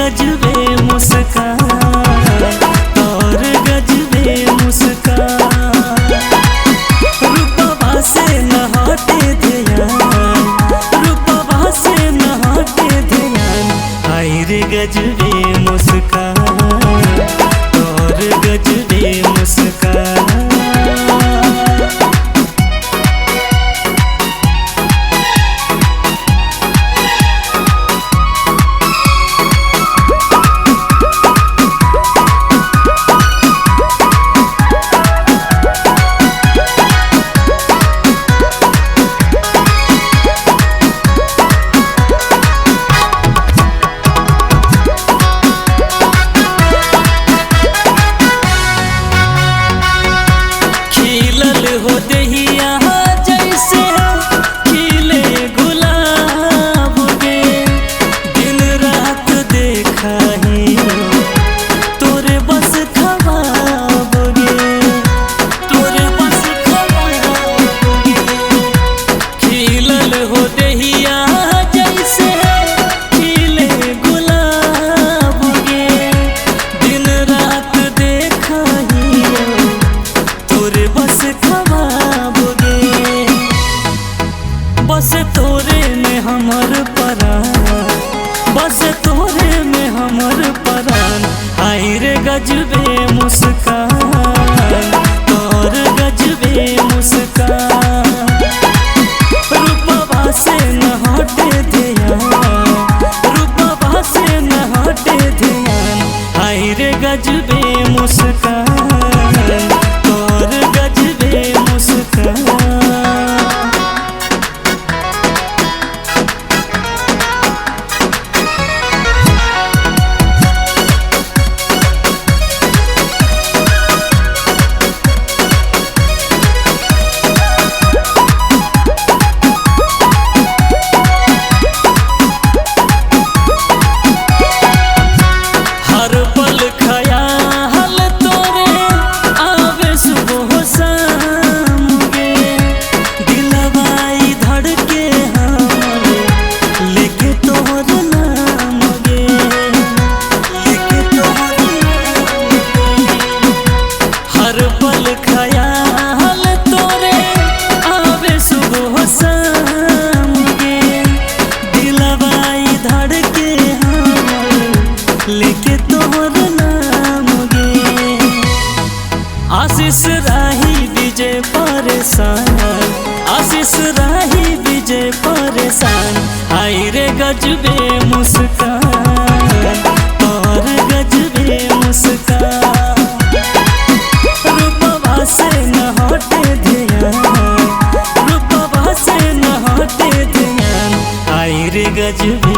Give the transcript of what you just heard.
गजबे मुस्कान, तोर गजबे मुस्कान। रूपवा से न हटे ध्यान, रूपवा से न हटे ध्यान। आई रे गजबे मुस्कान, तोर गजबे मुस्कान। हो दहिया जैसे खिले गुलाब गे, दिन रात देखा ही तोरे बस ख्वाब गे, तोरे बस ख्वाब गे। खिलल हो दहिया जैसे खिले गुलाब गे, दिन रात देखा ही तोरे बस बस तोरे में हमर परान, बस तोरे में हमर परान। आई रे गजबे मुस्कान, तोर गजबे मुस्कान। रूपवा से न हटे ध्यान, रूपवा से न हटे ध्यान। आई रे गजबे मुस्कान, तोर गजबे मुस्कान। लेके तोहर नाम गे, आशीष राही विजय परेशान, आशीष राही विजय परेशान। आई रे गजबे मुस्कान, तोर गजबे मुस्कान। रूपवा से न हटे ध्यान, रूपवा से न हटे ध्यान। आई रे गजबे